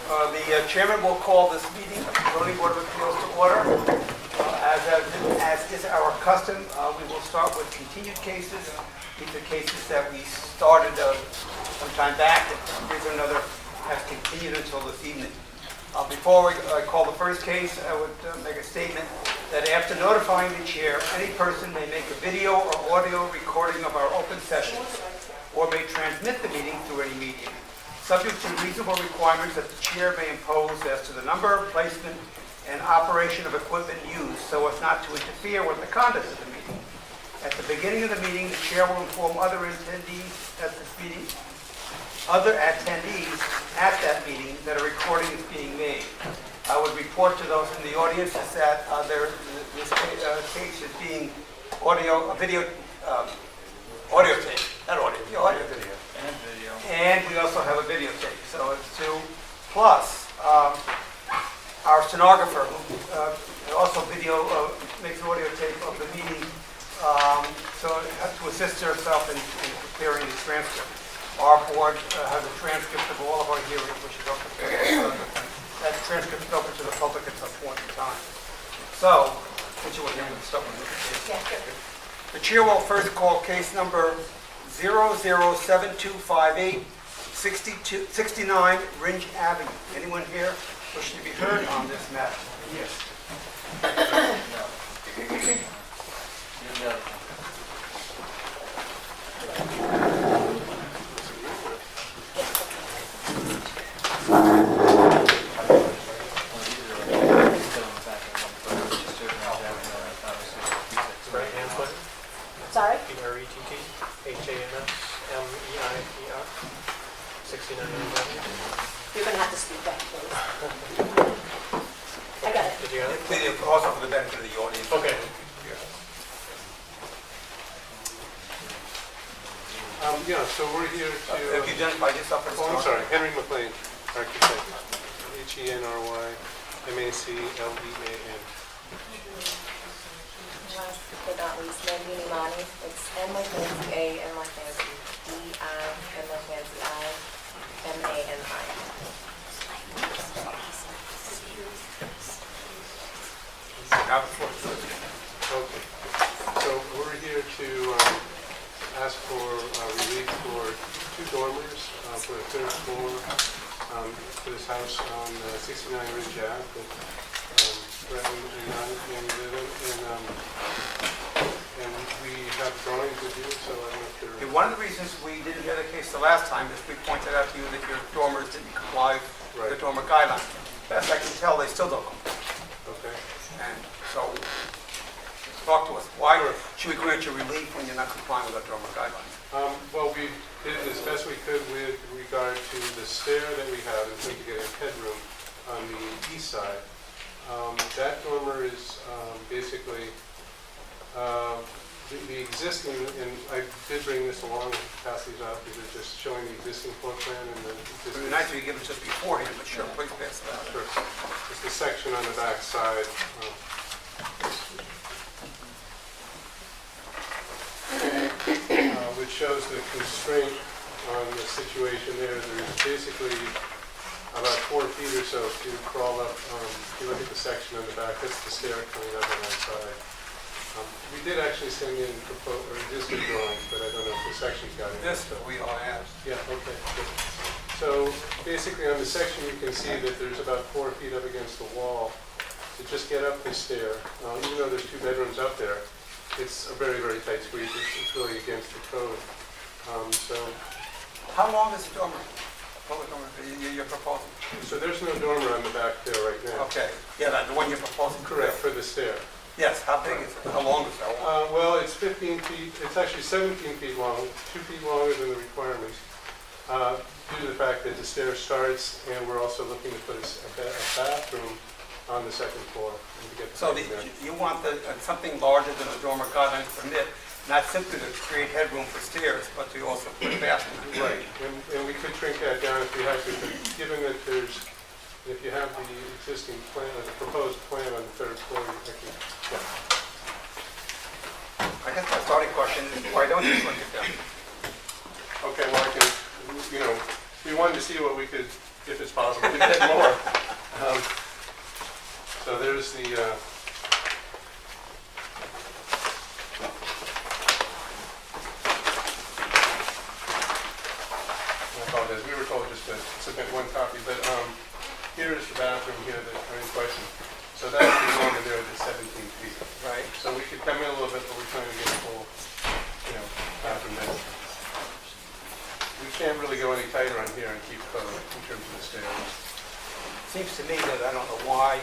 The chairman will call this meeting of the Zoning Board of Appeals to order. As is our custom, we will start with continued cases. These are cases that we started some time back. The reason or another has continued until this evening. Before I call the first case, I would make a statement that after notifying the chair, any person may make a video or audio recording of our open sessions or may transmit the meeting through any medium, subject to reasonable requirements that the chair may impose as to the number, placement, and operation of equipment used so as not to interfere with the conduct of the meeting. At the beginning of the meeting, the chair will inform other attendees at that meeting that a recording is being made. I would report to those in the audience is that this case is being audio tape, not audio video. And we also have a videotape, so it's two. Plus, our stenographer, who also makes audio tape of the meeting, so to assist herself in preparing the transcript. Our board has a transcript of all of our hearings, which is open. That transcript is open to the public at some point in time. So, since you want to start with the case. The chair will first call case number 007258, 69 Rindge Avenue. Anyone here wishing to be heard on this matter? Yes. Sorry? Rentg, HANSMEIER, 69 You're going to have to speak back, please. I got it. Did you have it? Also for the benefit of the audience. Okay. Yeah, so we're here to... If you identify yourself as... I'm sorry, Henry McLean, architect, HENRY-MACLEAN. But not least, Nandini Mani. It's N like Nancy A, N like Nancy D, I, N like Nancy I, M-A-N-I. Okay, so we're here to ask for relief for two dormers for the third floor for this house on 69 Rindge Ave that Brett and I live in. And we have drawings with you, so I don't know if they're... One of the reasons we didn't get a case the last time is we pointed out to you that your dormers didn't comply with the dormer guidelines. Best I can tell, they still don't comply. Okay. And so, talk to us. Why should we grant you relief when you're not complying with our dormer guidelines? Well, we did it as best we could with regard to the stair that we have in terms of getting headroom on the east side. That dormer is basically the existing, and I did bring this along and pass these out because it's just showing the existing floor plan and the It would be nice if you give it just beforehand, but sure, please pass it out. Sure. Just the section on the back side. Which shows the constraint on the situation there. There's basically about 4 feet or so to crawl up. If you look at the section on the back, that's the stair coming up on that side. We did actually send in existing drawings, but I don't know if the section's got it. This we all have. Yeah, okay, good. So basically on the section you can see that there's about 4 feet up against the wall to just get up the stair. Even though there's 2 bedrooms up there, it's a very, very tight squeeze. It's really against the code. How long is the dormer? You're proposing? So there's no dormer on the back there right now. Okay. Yeah, the one you're proposing? Correct, for the stair. Yes. How big is it? How long is that one? Well, it's 15 feet. It's actually 17 feet long, 2 feet longer than the requirements, due to the fact that the stair starts, and we're also looking to put a bathroom on the second floor. So you want something larger than the dormer guidelines permit, not simply to create headroom for stairs, but to also put a bathroom. Right, and we could shrink that down if we had to, but given that if you have the existing plan, or the proposed plan on the third floor, I guess my starting question is, why don't you shrink it down? Okay, well, we wanted to see what we could, if it's possible. we could get more. So there's the, I apologize, we were told just to submit one copy, but here is the bathroom here that are in question. So that's the dormer there that's 17 feet. Right. So we could come in a little bit, but we're trying to get a full, bathroom there. We can't really go any tighter on here and keep code in terms of the stairs. Seems to me that I don't know why,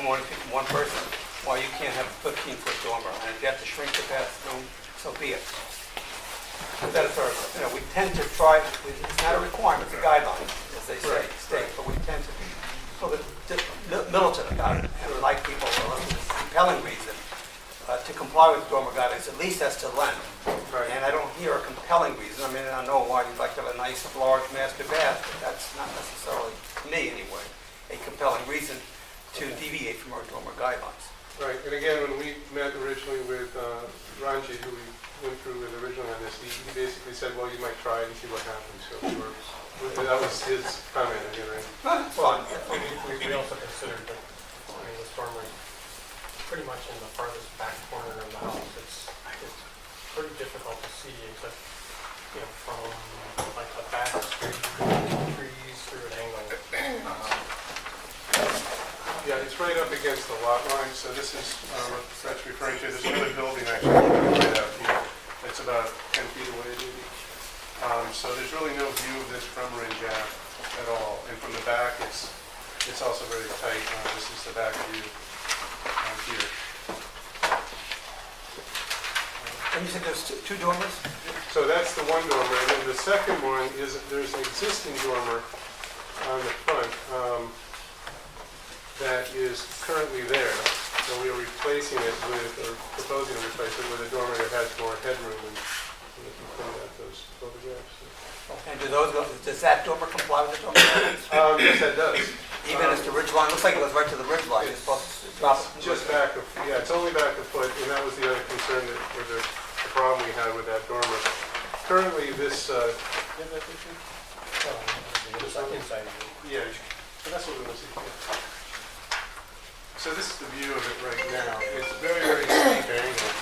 I'm only picking one person, why you can't have a 15-foot dormer. And if you have to shrink the bathroom, so be it. But that is our, we tend to try, it's not a requirement, it's a guideline, as they say, state, but we tend to be sort of militant about it. And we like people, with a compelling reason, to comply with dormer guidelines, at least as to length. Right. And I don't hear a compelling reason. I mean, I know why you'd like to have a nice, large master bath, but that's not necessarily, to me anyway, a compelling reason to deviate from our dormer guidelines. Right, and again, when we met originally with Rindge, who we went through with originally on this, he basically said, well, you might try it and see what happens. So that was his comment again, right? It's fine. We also considered that, the dormer is pretty much in the farthest back corner of the house. It's pretty difficult to see, except, from like the back street, trees through an angle. Yeah, it's right up against the lot line, so this is what that's referring to. There's another building actually right out here. It's about 10 feet away, maybe. So there's really no view of this from Rindge at all. And from the back, it's also very tight. This is the back view here. And you said there's two dormers? So that's the one dormer, and then the second one is there's an existing dormer on the front that is currently there. So we are replacing it with, or proposing to replace it with a dormer that has more headroom. And if you point out those photographs. And does that dormer comply with the dormer guidelines? Yes, that does. Even as the ridge line, looks like it goes right to the ridge line. It's supposed to drop. Just back, it's only back a foot, and that was the other concern or the problem we had with that dormer. Currently, this, yeah, that's what it was. So this is the view of it right now. It's very, very steep angle.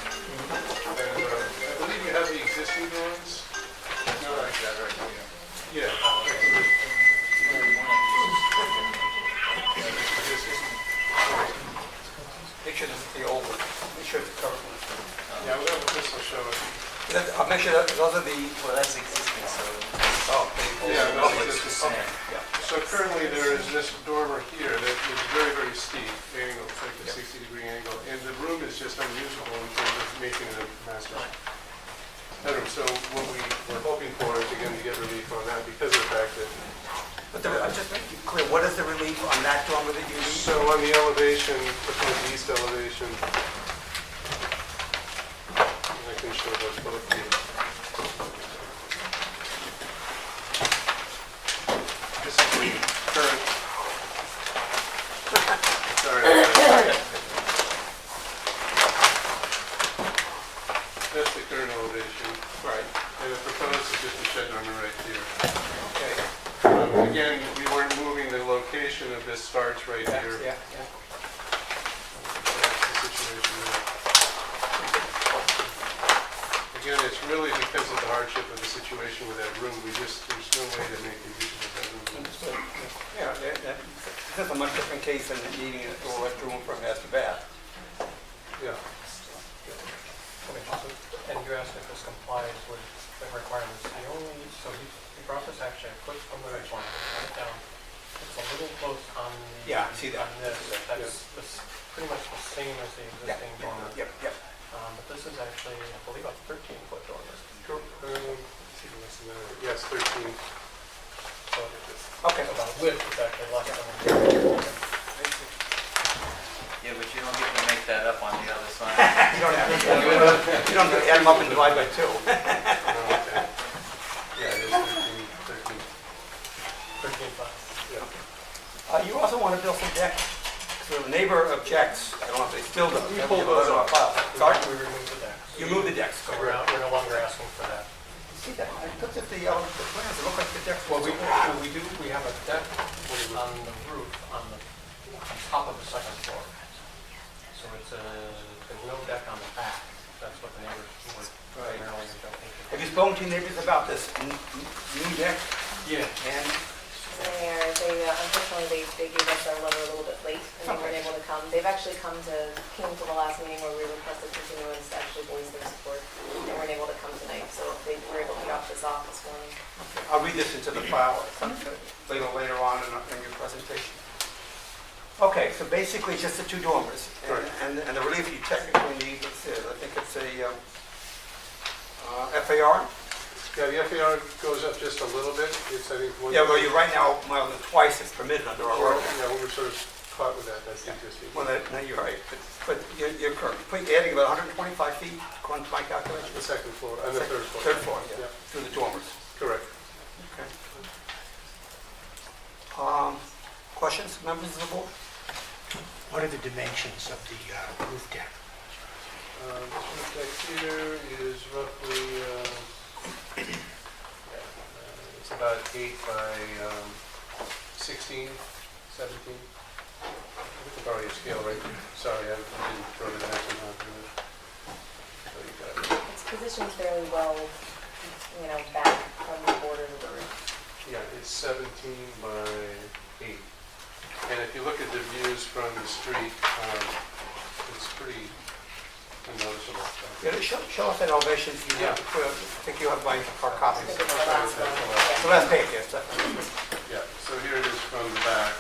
And I believe you have the existing drawings. No, I got it right here. Yeah. Make sure this is the old one. Make sure it's the covered one. Yeah, well, this will show it. I'll make sure that those are the. Well, that's existing, so. Yeah, that's it's existing. the same. Yeah. So currently there is this dormer here that is very, very steep angle, it's like a 60-degree angle, and the room is just unusable in terms of making it a master bedroom. So what we were hoping for is again to get relief on that because of the fact that. But just make it clear, what is the relief on that dormer that you need? So on the elevation, the east elevation, I can show those both to you. This is the current. Sorry. That's the current elevation. Right. And the proposed is just a shed dormer right here. Okay. Again, we weren't moving the location of this starts right here. Yeah. That's the situation there. Again, it's really because of the hardship of the situation with that room. There's no way to make it usable that room. Understood. Yeah, this is a much different case than needing a door room for a master bath. Yeah. And you asked if this complies with the requirements. So he brought this actually a foot from the ridge line, went down. It's a little close on the. Yeah, I see that. On this, that's pretty much the same as the existing dormer. Yep. But this is actually, I believe, a 13-foot dormer. Let's see what's in there. Yes, 13. So Okay. about width is actually less than. Yeah, but you don't get to make that up on the other side. You don't have to. You don't have to add them up and divide by 2. Okay. Yeah, it is 13. 13-foot. Yeah. You also want to build some decks. So the neighbor objects. I don't know if they still do. We pulled those off. Sorry? We removed the decks. You moved the decks. So we're no longer asking for that. See that? I looked at the plans. It looked like the decks. Well, we have a deck, on the roof, on top of the second floor. So there's no deck on the back. That's what the neighbors were Right. primarily objecting to. Have you spoken to your neighbors about this new deck? Yeah. And Unfortunately, they gave us our letter a little bit late, and they weren't able to come. They've actually came to the last meeting where we requested continuance to actually voice their support. They weren't able to come tonight, so they were able to drop this off this morning. I'll read this into the file later on in your presentation. Okay, so basically just the two dormers. Correct. And the relief you technically need, I think it's a FAR? Yeah, the FAR goes up just a little bit. It's, I think, one. Yeah, well, you're right now, more than twice it's permitted under our Well, ordinance. yeah, we were sort of caught with that. That's the existing. Well, no, you're right, but you're correct. Adding about 125 feet, according to my calculation. The second floor, and the third floor. Third floor, yeah, Yeah. through the dormers. Correct. Okay. Questions, members of the board? What are the dimensions of the roof deck? This roof deck here is roughly, it's about 8 by 16, 17. We can borrow your scale, right? Sorry, I didn't throw the dimensions on here. So you got it. It's positioned fairly well, back from the border of the roof. Yeah, it's 17 by 8. And if you look at the views from the street, it's pretty unnoticeable. Yeah, show us that elevation. Yeah. I think you have my our I copies. think it's the last one. The Yeah. last page, yes, definitely. Yeah, so here it is from the back.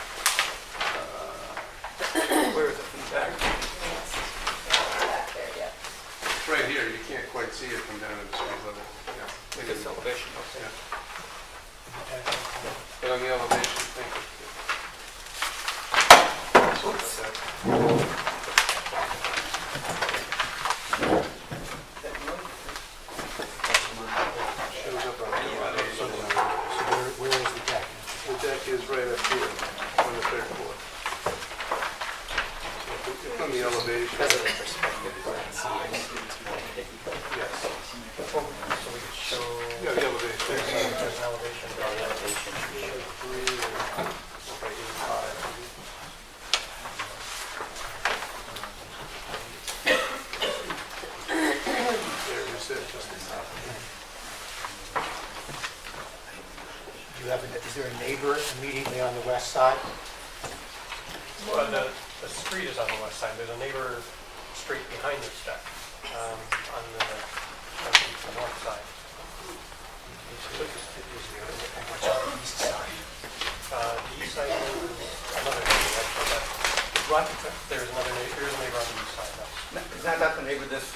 Where is it from the back? Yes. Back there, yeah. It's right here, you can't quite see it from down at the street level. Yeah. This elevation, okay. Yeah. But on the elevation, thank you. Oops. Shows up on the elevation. So where is the deck? The deck is right up here on the third floor. So from the elevation. Yes. So we could show, Yeah, the elevation. there's an elevation drawing. There you sit, just Is there a neighbor immediately on the west side? Well, the street is on the west side. There's a neighbor straight behind this deck, on the north side. And what's on the east side? The east side is another neighbor, What? there's another neighbor, there's a neighbor on the east side, though. Is that the neighbor this?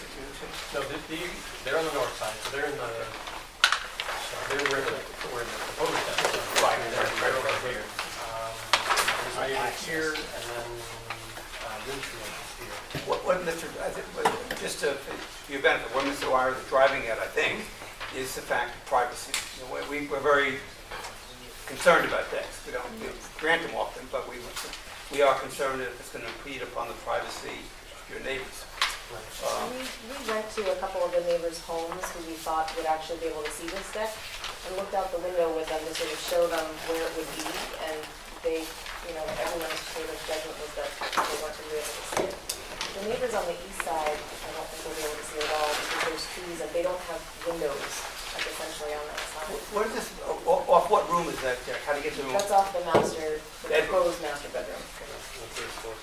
No, they're on the north side, so they're where the proposed deck is. Right. They're right over here. There's a neighbor here, and then Rindge is here. What Mr., just to, for your benefit, what Mr. Wire is driving at, I think, is the fact of privacy. We're very concerned about decks. We don't grant them often, but we are concerned that it's going to impede upon the privacy of your neighbors. We went to a couple of the neighbors' homes who we thought would actually be able to see this deck, and looked out the window with them to sort of show them where it would be, and they, everyone's sort of judgment was that they weren't going to be able to see it. The neighbors on the east side, I don't think they'll be able to see it at all, because there's trees, and they don't have windows, like essentially on that side. What is this, off what room is that deck? How do you get to the room? That's off the Bedroom. proposed master bedroom. the third floor.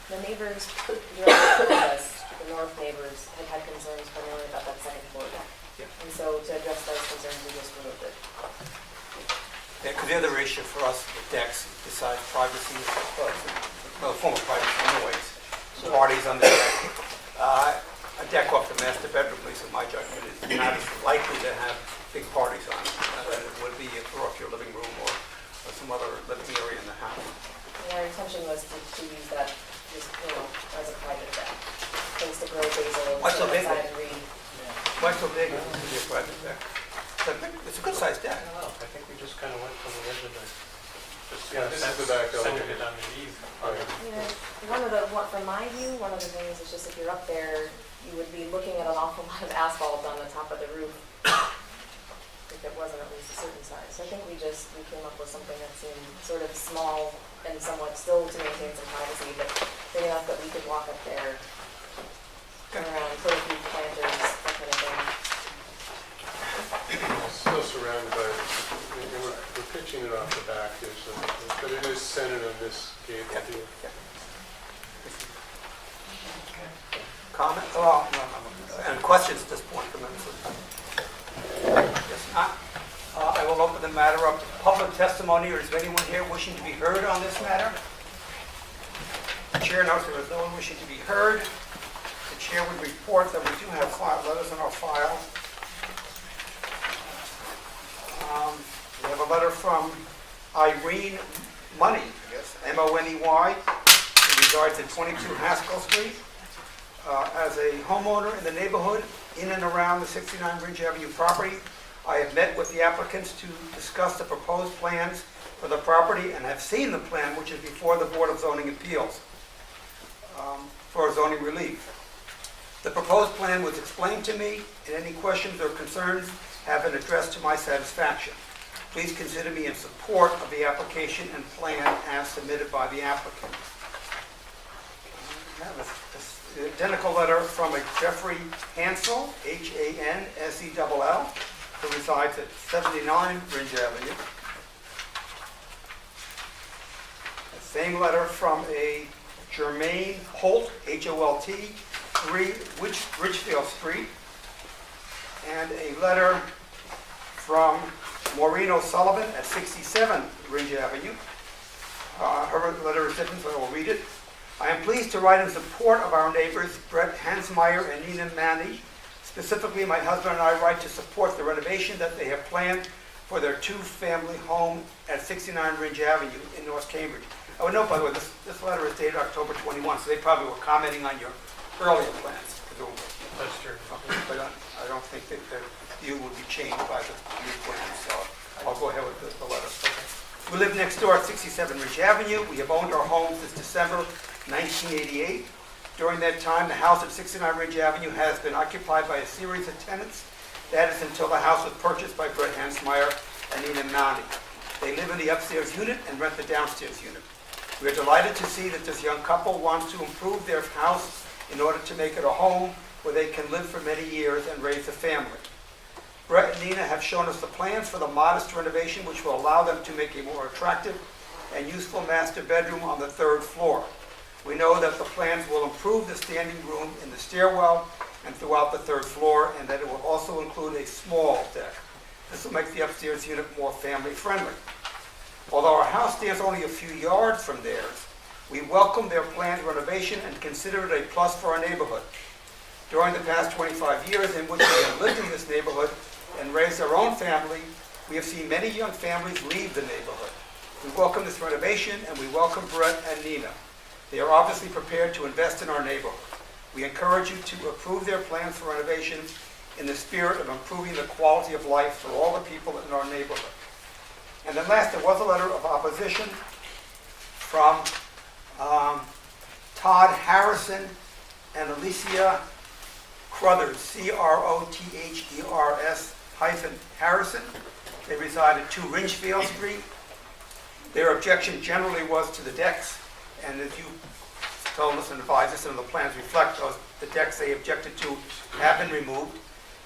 The neighbors, the north neighbors, had concerns primarily about that second floor deck. Yeah. And so to address those concerns, we just removed it. Because the other issue for us with decks, besides privacy, well, a form of privacy anyways, parties on the deck. A deck off the master bedroom, at least in my judgment, is not as likely to have big parties on it than it would be if you're off your living room or some other living area in the house. And our intention was to use that just, as a private deck. Things to grow basil, Why so sit big? outside and read. Why so big? It would be a private deck. It's a good sized deck. I don't know, I think we just kind of went from the edge of the, just Yeah, this is the back centered elevation. it on the eave. From my view, one of the things is just if you're up there, you would be looking at an awful lot of asphalt on the top of the roof. if it wasn't at least a certain size. So I think we came up with something that seemed sort of small and somewhat still to maintain some privacy, but big enough that we could walk up there, turn around, put a few planters, that kind of thing. It's still surrounded by, and we're pitching it off the back here, so, but it is centered on this gable here. Comment? Oh, no. And questions at this point from members? If not, I will open the matter up to public testimony, or is there anyone here wishing to be heard on this matter? The chair notes there is no one wishing to be heard. The chair would report that we do have 5 letters in our file. We have a letter from Irene Money, I guess, M-O-N-E-Y, in regards to 22 Haskell Street. As a homeowner in the neighborhood, in and around the 69 Rindge Avenue property, I have met with the applicants to discuss the proposed plans for the property and have seen the plan, which is before the Board of Zoning Appeals for zoning relief. The proposed plan was explained to me, and any questions or concerns have been addressed to my satisfaction. Please consider me in support of the application and plan as submitted by the applicant. The identical letter from a Jeffrey Hansel, H-A-N-S-E-L-L, who resides at 79 Rindge Avenue. The same letter from a Jermaine Holt, H-O-L-T, 3 Richfield Street. And a letter from Maureen O'Sullivan at 67 Rindge Avenue. Her letter is different, so I will read it. I am pleased to write in support of our neighbors, Brett Hansmeyer and Nina Manny. Specifically, my husband and I write to support the renovation that they have planned for their 2-family home at 69 Rindge Avenue in North Cambridge. I would note, by the way, this letter is dated October 21, so they probably were commenting on your earlier plans, presumably. That's true. But I don't think that their view would be changed by the new plans, so I'll go ahead with the letter. We live next door at 67 Rindge Avenue. We have owned our home since December 1988. During that time, the house at 69 Rindge Avenue has been occupied by a series of tenants. That is until the house was purchased by Brett Hansmeyer and Nina Manny. They live in the upstairs unit and rent the downstairs unit. We are delighted to see that this young couple wants to improve their house in order to make it a home where they can live for many years and raise a family. Brett and Nina have shown us the plans for the modest renovation which will allow them to make a more attractive and useful master bedroom on the 3rd floor. We know that the plans will improve the standing room in the stairwell and throughout the 3rd floor, and that it will also include a small deck. This will make the upstairs unit more family friendly. Although our house stands only a few yards from theirs, we welcome their planned renovation and consider it a plus for our neighborhood. During the past 25 years in which we have lived in this neighborhood and raised our own family, we have seen many young families leave the neighborhood. We welcome this renovation and we welcome Brett and Nina. They are obviously prepared to invest in our neighborhood. We encourage you to approve their plans for renovation in the spirit of improving the quality of life for all the people in our neighborhood. And then last, there was a letter of opposition from Todd Harrison and Alicia Crothers, C-R-O-T-H-E-R-S-Harrison. They reside at 2 Ridgefield Street. Their objection generally was to the decks, and as you told us and advised us, and the plans reflect those, the decks they objected to have been removed,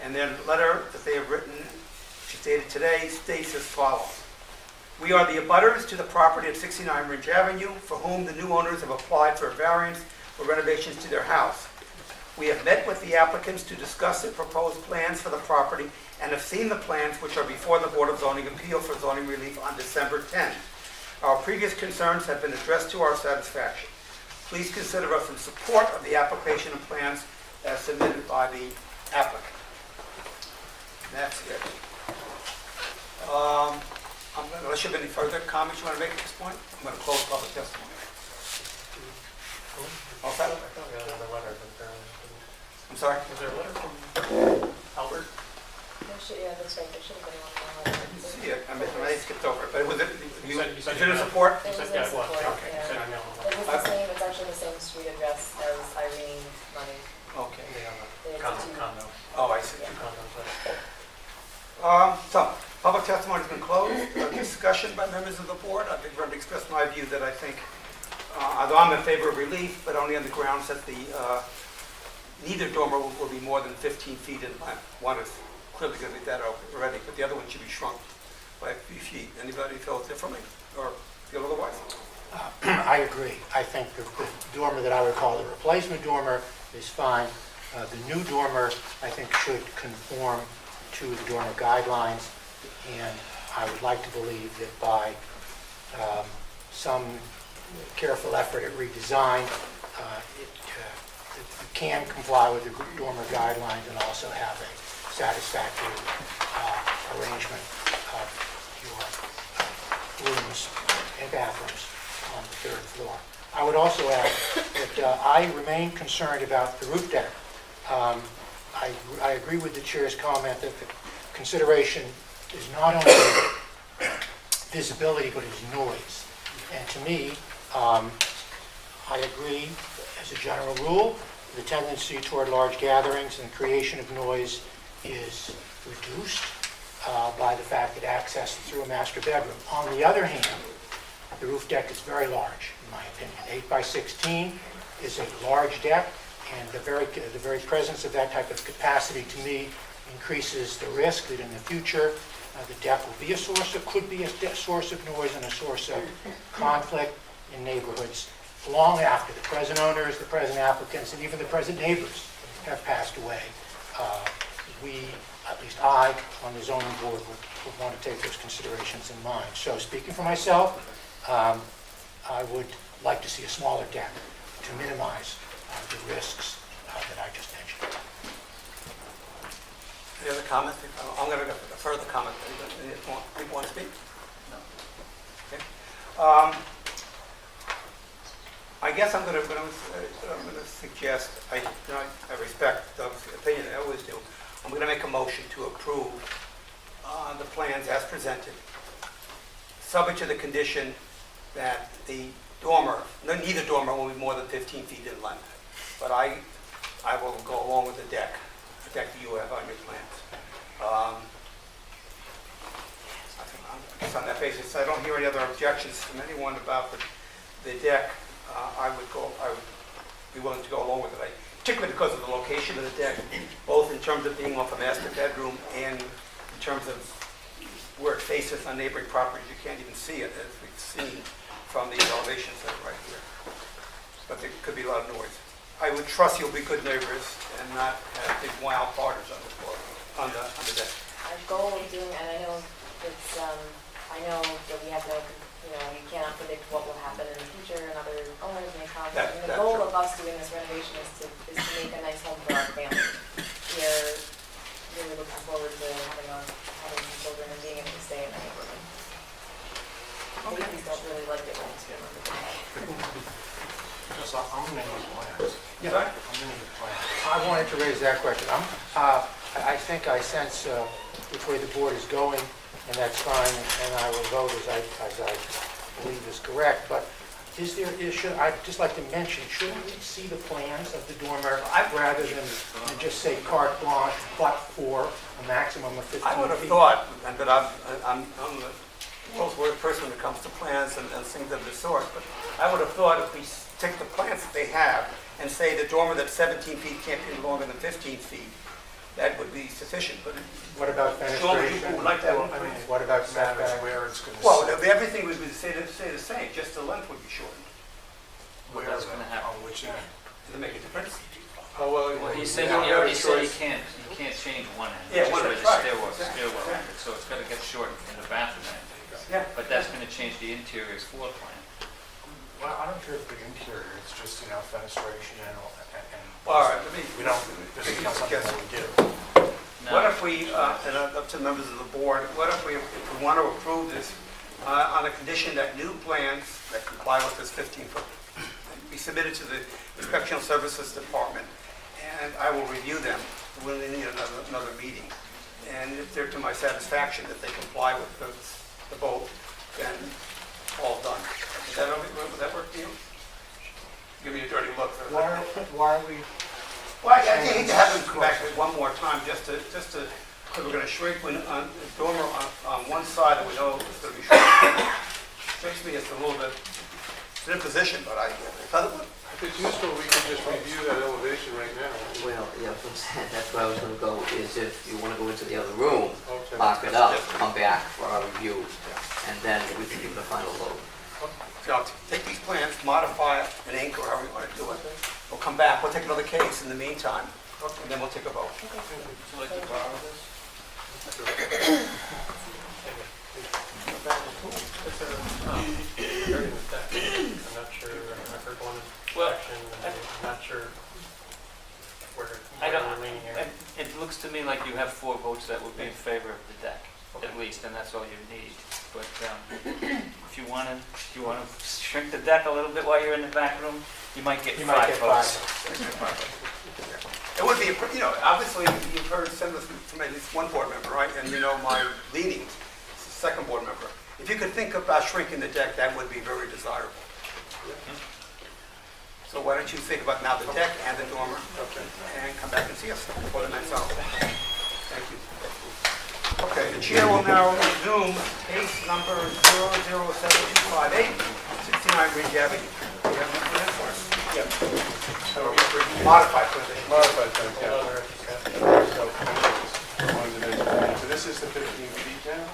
and their letter that they have written, which is dated today, states as follows. We are the abutters to the property at 69 Rindge Avenue, for whom the new owners have applied for a variance for renovations to their house. We have met with the applicants to discuss the proposed plans for the property and have seen the plans which are before the Board of Zoning Appeal for zoning relief on December 10. Our previous concerns have been addressed to our satisfaction. Please consider us in support of the application and plans as submitted by the applicant. That's it. Unless you have any further comments you want to make at this point, I'm going to close public testimony. I thought we had another letter, but I'm sorry? was there a letter from Albert? Yeah, that's right, there should have been one more. I didn't see it. I skipped over it. But was it, You said is it in support? It was said in yeah, it was. support, Okay, you yeah. said I mailed It them. was the same, it's actually the same street address as Irene Money. Okay. They have It's a two. condo. Oh, I see. Yeah. Two condos, but So, discussion by members of the board? I've been going to express my view that I think, although I'm in favor of relief, but only on the grounds that neither dormer will be more than 15 feet in length. One is clearly going to be that already, but the other one should be shrunk by a few feet. Anybody feel differently or feel otherwise? I agree. I think the dormer that I would call the replacement dormer is fine. The new dormer, I think, should conform to the dormer guidelines, and I would like to believe that by some careful effort at redesign, it can comply with the dormer guidelines and also have a satisfactory arrangement of your rooms and bathrooms on the third floor. I would also add that I remain concerned about the roof deck. I agree with the chair's comment that the consideration is not only visibility, but it's noise. And to me, I agree as a general rule, the tendency toward large gatherings and creation of noise is reduced by the fact that access through a master bedroom. On the other hand, the roof deck is very large, in my opinion. 8 by 16 is a large deck, and the very presence of that type of capacity, to me, increases the risk that in the future, the deck will be could be a source of noise and a source of conflict in neighborhoods long after the present owners, the present applicants, and even the present neighbors have passed away. At least I, on the zoning board, would want to take those considerations in mind. So speaking for myself, I would like to see a smaller deck to minimize the risks that I just mentioned. Any other comments? I'm going to go a further comment. Any people want to speak? No. Okay. I guess I'm going to suggest, I respect Doug's opinion, I always do. I'm going to make a motion to approve the plans as presented, subject to the condition that the dormer, neither dormer will be more than 15 feet in length. But I will go along with the deck that you have on your plans. I guess on that basis, I don't hear any other objections from anyone about the deck. I would be willing to go along with it, particularly because of the location of the deck, both in terms of being off a master bedroom and in terms of where it faces on neighboring properties. You can't even see it, as we've seen from the elevations that are right here. But there could be a lot of noise. I would trust you'll be good neighbors and not have big wild parties on the floor, on the deck. Our goal of doing, and I know that we have no, you cannot predict what will happen in the future and other owners may come. And the goal of us doing this renovation is to make a nice home for our family. We're really looking forward to having some children and being able to stay in the neighborhood. Babies don't really like it when it's good on the deck. I'm going to need plans. Sorry? I'm going to need plans. I wanted to raise that question. I think I sense which way the board is going, and that's fine, and I will vote as I believe is correct. But I'd just like to mention, shouldn't we see the plans of the dormer rather than just say carte blanche, but for a maximum of 15 feet? I would have thought, but I'm the most worried person when it comes to plans and things of this sort, but I would have thought if we take the plans that they have and say the dormer that's 17 feet can't be longer than 15 feet, that would be sufficient. But what about fenestration? What about setbacks? Where it's going to well, everything would stay the same, just the length would be shortened. Well, that's going to happen. On which end? Does it make a difference? Oh, well, Well, he said you he already said choice. you can't change one end. Yeah, just one where end, the right. stairwell Yeah. ended, so it's going to get shortened in the bathroom end. Yeah. But that's going to change the interior's floor plan. Well, I don't care if the interior, it's just, fenestration and All right, let me. we don't, this is not something that we do. No. What if we, and up to members of the board, what if we want to approve this on a condition that new plans that comply with this 15-foot be submitted to the Inspection Services Department, and I will review them. We'll need another meeting. And if they're to my satisfaction, that they comply with the vote, then all done. Would that work for you? Give me a dirty look. Why are we? Well, I hate to have them come back one more time, just to, because we're going to shrink the dormer on one side, and we know it's going to be shrunk strikes me as a little bit, it's an imposition, but I thought it would. If it's useful, we can just review that elevation right now. Well, yeah, that's where I was gonna go, is if you wanna go into the other room, Okay. lock it up, come back for our review, and then we can give it a final vote. So I'll take these plans, modify it in ink or however you want to do it. We'll come back, we'll take another case in the meantime, and then we'll take a vote. Would you like to borrow this? It's a, variance deck. I'm not sure, I've heard one Well, section, and I'm not sure where I don't, we're leaning here. it looks to me like you have 4 votes that would be in favor of the deck, at least, and that's all you need. But if you want to shrink the deck a little bit while you're in the back room, you might get 5 votes. It would be, obviously, you've heard some of this from at least one board member, right? And you know my leanings, second board member. If you could think about shrinking the deck, that would be very desirable. So why don't you think about now the deck and the dormer, and come back and see us for the next hour. Thank you. Okay, the chair will now resume case number 007258, 69 Rindge Avenue. Do you have any for this for us? Yeah. Modified position. Modified time, yeah. Hold on, I've So this is the 15 feet now?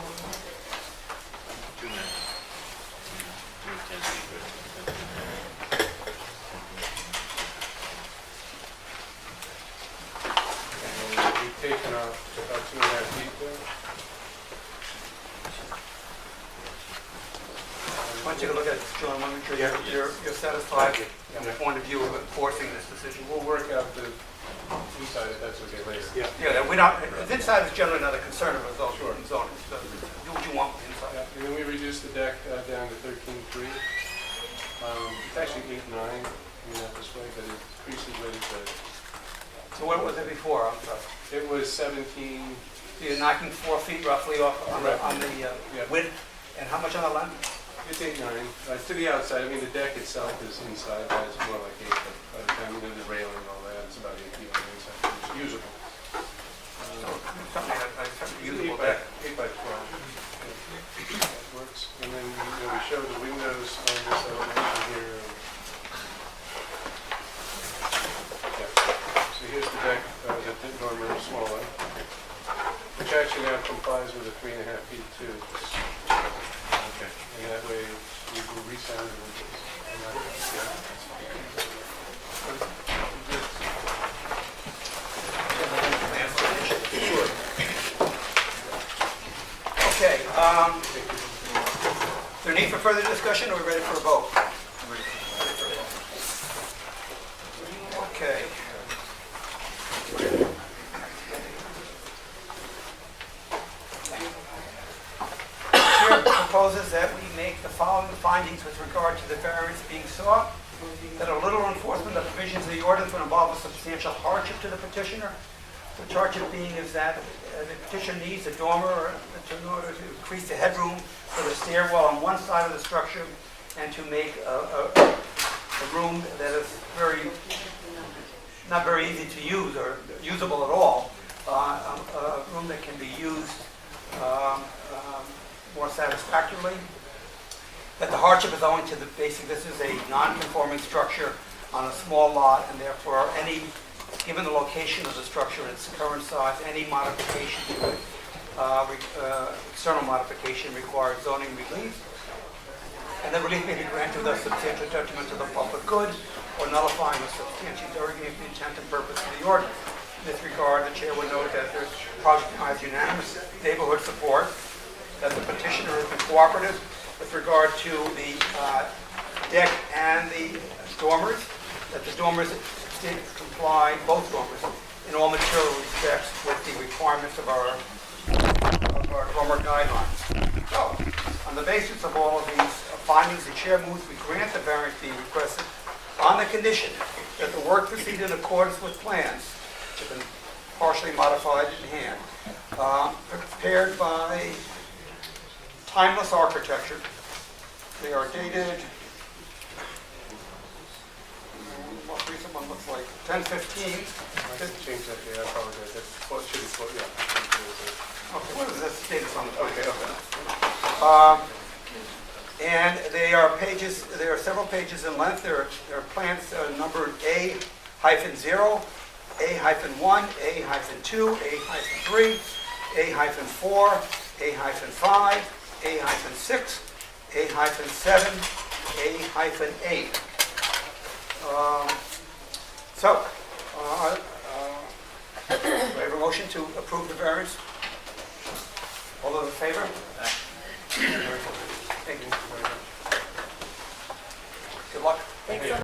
And we've taken off about 2.5 feet there. Why don't you look at it, John, I want to make sure you're satisfied from the point of view of enforcing this decision. We'll work out the inside if that's okay later. Yeah. Yeah, we're not, the inside is generally not a concern of us, zoning, so do what you want with the inside. Yeah, and then we reduced the deck down to 13.3. It's actually 8.9 in that display, but it increases with it. So what was it before? I'm sorry. It was 17, So you're knocking 4 feet roughly off on the Yeah. width, and how much on the length? it's 8.9. To the outside, I mean, the deck itself is inside, but it's more like 8, but by the time you do the railing and all that, it's about 8 feet on the inside. It's usable. Something usable 8 deck. by 12. That works. And then we show the windows on this elevation here. Yeah. So here's the deck, the dormer is smaller, which actually now complies with the 3.5 feet too. Okay. And that way we will resound the windows. Sure. Okay, is there a need for further discussion, or are we ready for a vote? Okay. Chair proposes that we make the following findings with regard to the variance being sought. That a literal enforcement of provisions of the ordinance would involve a substantial hardship to the petitioner. The hardship being is that the petitioner needs a dormer in order to increase the headroom for the stairwell on one side of the structure and to make a room that is not very easy to use or usable at all, a room that can be used more satisfactorily. That the hardship is owing to the this is a non-conforming structure on a small lot, and therefore given the location of the structure and its current size, any modification to it, external modification requires zoning relief. And the relief may be granted without substantial detriment to the public good or nullifying or substantiating the intent and purpose of the ordinance. In this regard, the chair would note that the project has unanimous neighborhood support, that the petitioner has been cooperative with regard to the deck and the dormers, that the dormers did comply, both dormers, in all material respects with the requirements of our dormer guidelines. So, on the basis of all of these findings, the chair moves we grant the variance being requested on the condition that the work proceed in accordance with plans, which have been partially modified in hand, prepared by Timeless Architecture. They are dated, most recent one looks like 10/15. I can change that there, I apologize. Well, it should be, yeah. Okay, what is this status on the plan? Okay. And they are pages, there are several pages in length. There are plans numbered A-0, A-1, A-2, A-3, A-4, A-5, A-6, A-7, A-8. So, do I have a motion to approve the variance? All those in favor? Thank you. Good luck. Thanks so